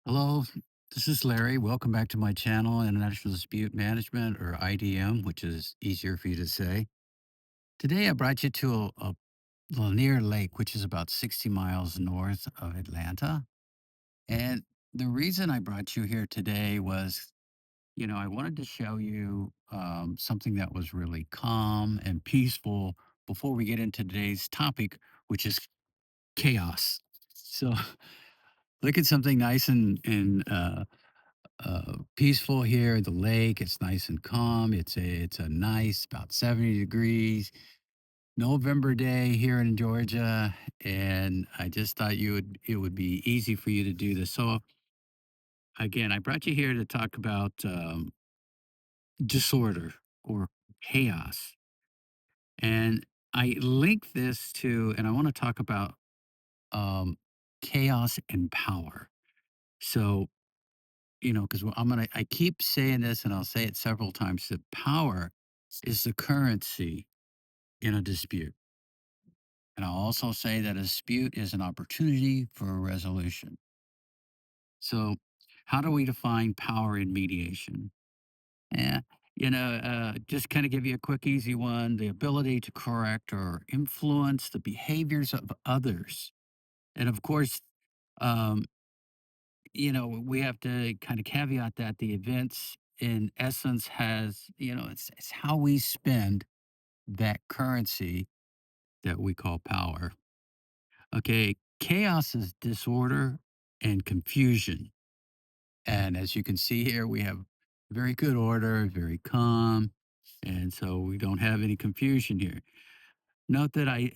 Hello, this is Larry. Welcome back to my channel, International Dispute Management, or IDM, which is easier for you to say. Today, I brought you to a Lanier Lake, which is about 60 miles north of Atlanta. And the reason I brought you here today was, I wanted to show you something that was really calm and peaceful before we get into today's topic, which is chaos. So, look at something nice and peaceful here at the lake. It's nice and calm. It's a nice about 70 degrees November day here in Georgia, and I just thought it would be easy for you to do this. So again, I brought you here to talk about disorder or chaos, and I link this to, and I want to talk about um, chaos and power. So because I keep saying this and I'll say it several times that power is the currency in a dispute. And I'll also say that a dispute is an opportunity for a resolution. So, how do we define power in mediation? Yeah, just kind of give you a quick, easy one: the ability to correct or influence the behaviors of others. And of course, um, we have to kind of caveat that the events in essence it's how we spend that currency that we call power. Okay. Chaos is disorder and confusion. And as you can see here, we have very good order, very calm. And so we don't have any confusion here. Note that I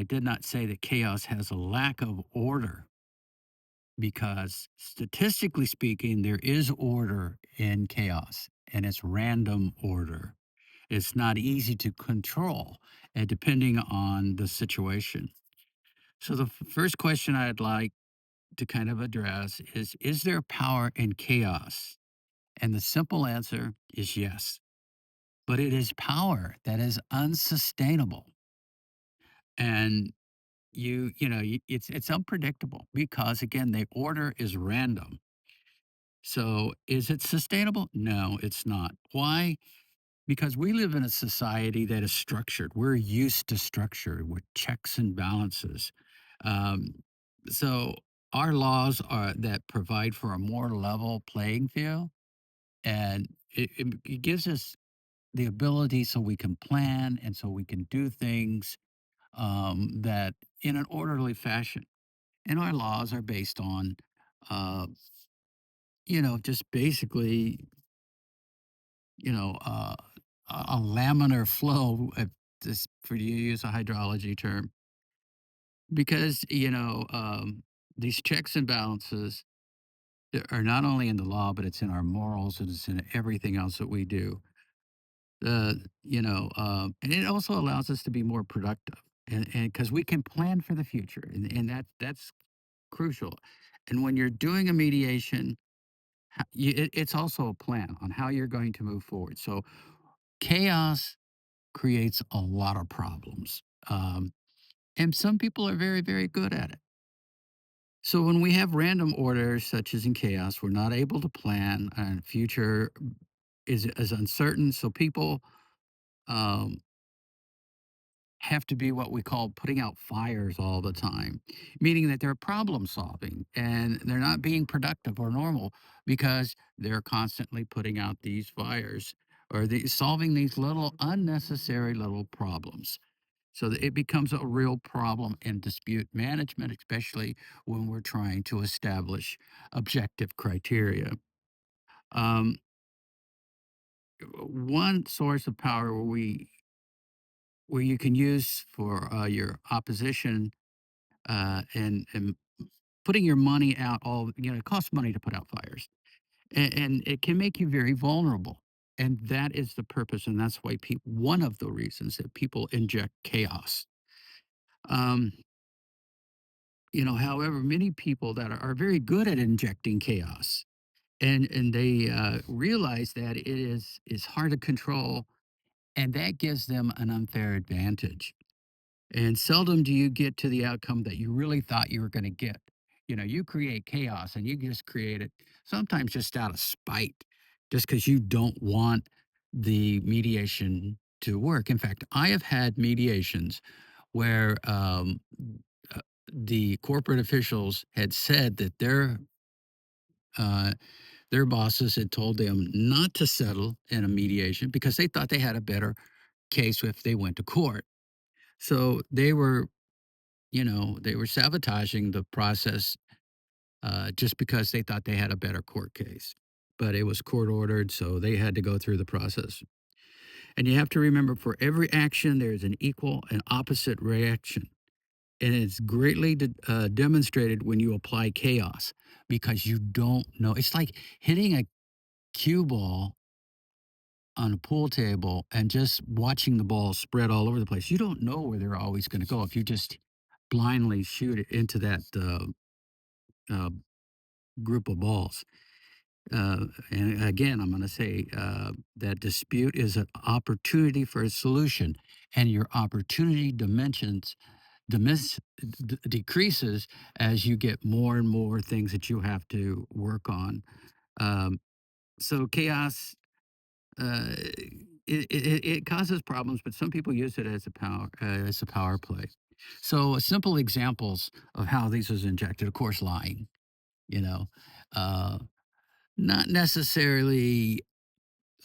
did not say that chaos has a lack of order because statistically speaking, there is order in chaos and it's random order. It's not easy to control, and depending on the situation. So, the first question I'd like to kind of address is there power in chaos? And the simple answer is yes, but it is power that is unsustainable. And it's unpredictable because again, the order is random. So, is it sustainable? No, it's not. Why? Because we live in a society that is structured. We're used to structure with checks and balances. Um, so, our laws are that provide for a more level playing field, and it gives us the ability so we can plan and so we can do things that in an orderly fashion. And our laws are based on, uh, just basically you know, uh, a laminar flow, just for you to use a hydrology term, because, these checks and balances are not only in the law, but it's in our morals and it's in everything else that we do. And it also allows us to be more productive and because we can plan for the future and that's crucial. And when you're doing a mediation, it's also a plan on how you're going to move forward. So chaos creates a lot of problems. And some people are very, very good at it. So when we have random orders, such as in chaos, we're not able to plan, and future is uncertain. So people um, have to be what we call putting out fires all the time, meaning that they're problem solving and they're not being productive or normal because they're constantly putting out these fires or solving these little unnecessary little problems. So that it becomes a real problem in dispute management, especially when we're trying to establish objective criteria. Um, One source of power where you can use for your opposition and putting your money out it costs money to put out fires and it can make you very vulnerable. And that is the purpose. And that's why one of the reasons that people inject chaos. Um, However, many people that are very good at injecting chaos and they realize that it is hard to control and that gives them an unfair advantage. And seldom do you get to the outcome that you really thought you were going to get. You create chaos and you just create it sometimes just out of spite, just because you don't want the mediation to work. In fact, I have had mediations where uh, the corporate officials had said that uh, their bosses had told them not to settle in a mediation because they thought they had a better case if they went to court. So they were sabotaging the process just because they thought they had a better court case. But it was court ordered, so they had to go through the process. And you have to remember for every action, there's an equal and opposite reaction. And it's greatly demonstrated when you apply chaos because you don't know. It's like hitting a cue ball on a pool table and just watching the ball spread all over the place. You don't know where they're always going to go if you just blindly shoot it into that uh, group of balls. And again, I'm going to say that dispute is an opportunity for a solution, and your opportunity decreases as you get more and more things that you have to work on. Um, so chaos, it causes problems, but some people use it as a power play. So simple examples of how these was injected, of course, lying. You know, uh, not necessarily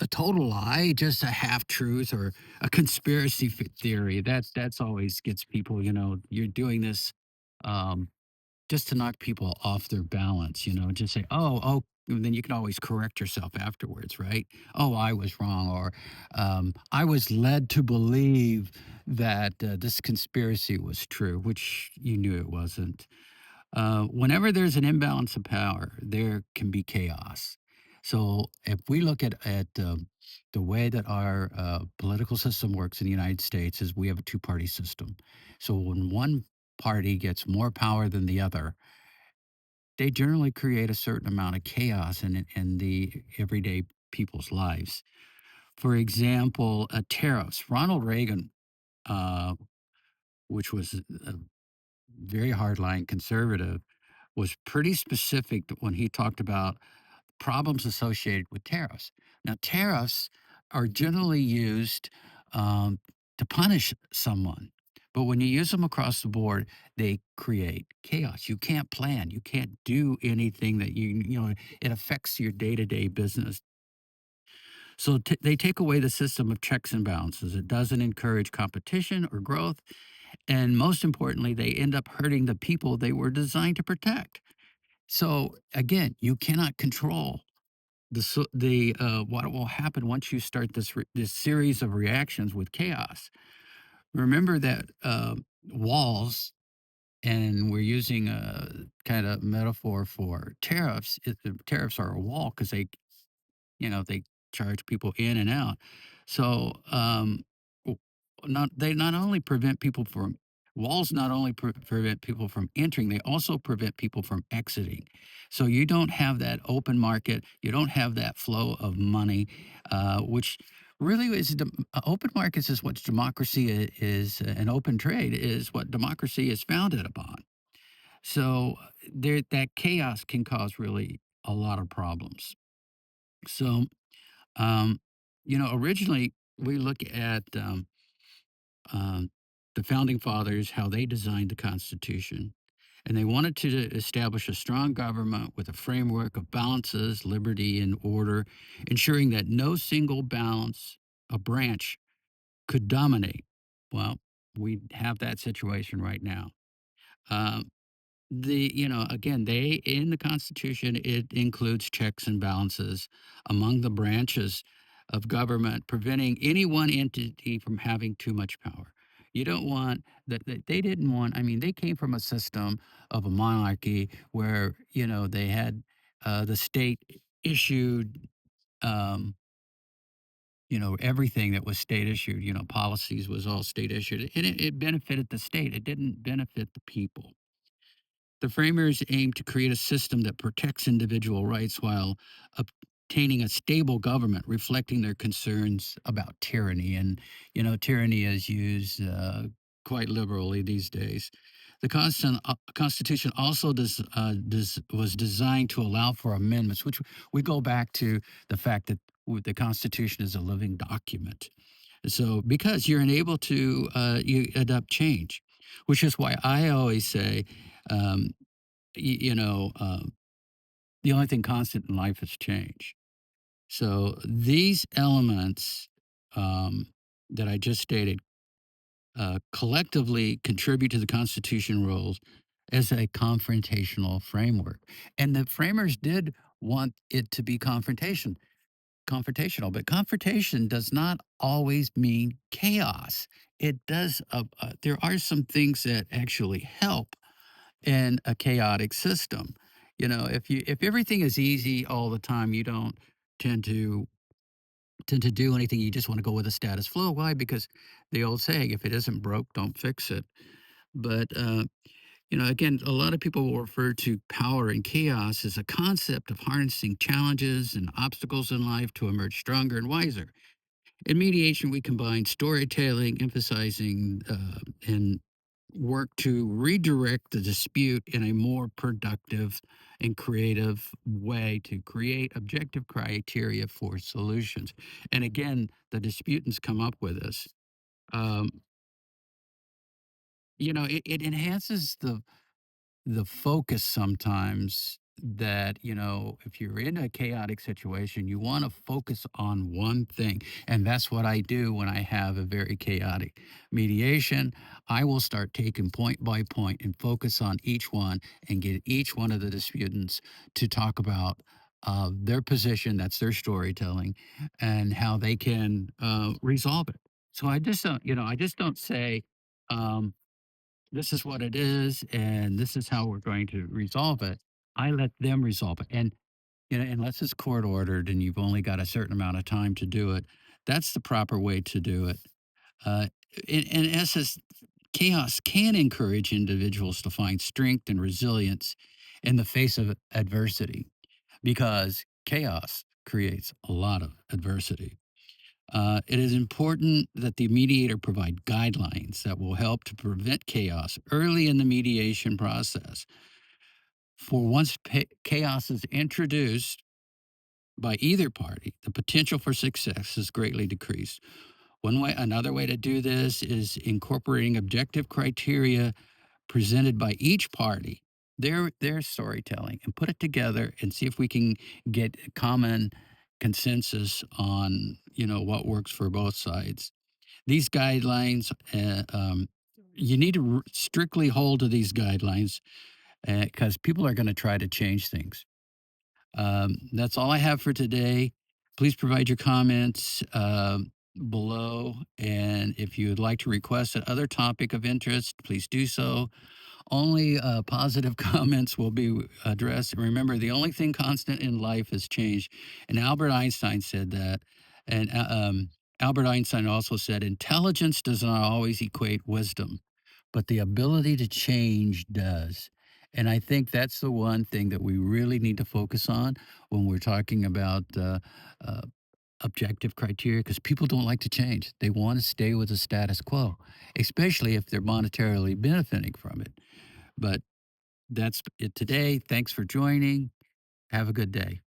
a total lie, just a half truth or a conspiracy theory. That's always gets people. You're doing this um, just to knock people off their balance. Just say, oh, and then you can always correct yourself afterwards, right? Oh, I was wrong, or I was led to believe that this conspiracy was true, which you knew it wasn't. Whenever there's an imbalance of power, there can be chaos. So if we look at the way that our political system works in the United States, is we have a two-party system. So when one party gets more power than the other, they generally create a certain amount of chaos in the everyday people's lives. For example, tariffs. Ronald Reagan, uh, which was a very hardline conservative, was pretty specific when he talked about problems associated with tariffs. Now, tariffs are generally used to punish someone, but when you use them across the board, they create chaos. You can't plan. You can't do anything that it affects your day to day business. So they take away the system of checks and balances. It doesn't encourage competition or growth. And most importantly, they end up hurting the people they were designed to protect. So again, you cannot control what will happen once you start this series of reactions with chaos. Remember that walls, and we're using a kind of metaphor for tariffs. The tariffs are a wall because they charge people in and out. So, w they not only prevent people from walls not only prevent people from entering, they also prevent people from exiting. So you don't have that open market, you don't have that flow of money, which really open markets is what democracy is, and open trade is what democracy is founded upon. So that chaos can cause really a lot of problems. So um, originally we look at um, the founding fathers, how they designed the Constitution, and they wanted to establish a strong government with a framework of balances, liberty, and order, ensuring that no single a branch, could dominate. Well, we have that situation right now. Um, again, they in the Constitution, it includes checks and balances among the branches of government, preventing any one entity from having too much power. You don't want that. They didn't want. I mean, they came from a system of a monarchy where they had the state issued. Um, everything that was state issued. Policies was all state issued, and it benefited the state. It didn't benefit the people. The framers aim to create a system that protects individual rights while obtaining a stable government, reflecting their concerns about tyranny. And, tyranny is used quite liberally these days. Constitution also was designed to allow for amendments, which we go back to the fact that the Constitution is a living document. So, because you're unable to you adopt change, which is why I always say, um, you know, the only thing constant in life is change. So, these elements that I just stated collectively contribute to the Constitution rules as a confrontational framework. And the framers did want it to be confrontational, but confrontation does not always mean chaos. It does. There are some things that actually help in a chaotic system. If everything is easy all the time, you don't tend to do anything. You just want to go with the status quo. Why? Because the old saying, "If it isn't broke, don't fix it." But again, a lot of people will refer to power and chaos as a concept of harnessing challenges and obstacles in life to emerge stronger and wiser. In mediation, we combine storytelling, emphasizing, and work to redirect the dispute in a more productive and creative way to create objective criteria for solutions. And again, the disputants come up with this. Um, it enhances the focus sometimes that if you're in a chaotic situation you want to focus on one thing, and that's what I do when I have a very chaotic mediation. I will start taking point by point and focus on each one and get each one of the disputants to talk about their position, that's their storytelling, and how they can resolve it. So I just don't say this is what it is and this is how we're going to resolve it. I let them resolve it. And unless it's court ordered and you've only got a certain amount of time to do it, that's the proper way to do it. Uh, in essence, chaos can encourage individuals to find strength and resilience in the face of adversity, because chaos creates a lot of adversity. It is important that the mediator provide guidelines that will help to prevent chaos early in the mediation process. For once chaos is introduced by either party, the potential for success is greatly decreased. Another way to do this is incorporating objective criteria presented by each party, their storytelling, and put it together and see if we can get common consensus on what works for both sides. These guidelines, you need to strictly hold to these guidelines because people are going to try to change things. That's all I have for today. Please provide your comments below. And if you would like to request another topic of interest, please do so. Only positive comments will be addressed. Remember, the only thing constant in life is change. And Albert Einstein said that. And Albert Einstein also said, intelligence does not always equate wisdom, but the ability to change does. And I think that's the one thing that we really need to focus on when we're talking about uh, objective criteria, because people don't like to change. They want to stay with the status quo, especially if they're monetarily benefiting from it. But that's it today. Thanks for joining. Have a good day.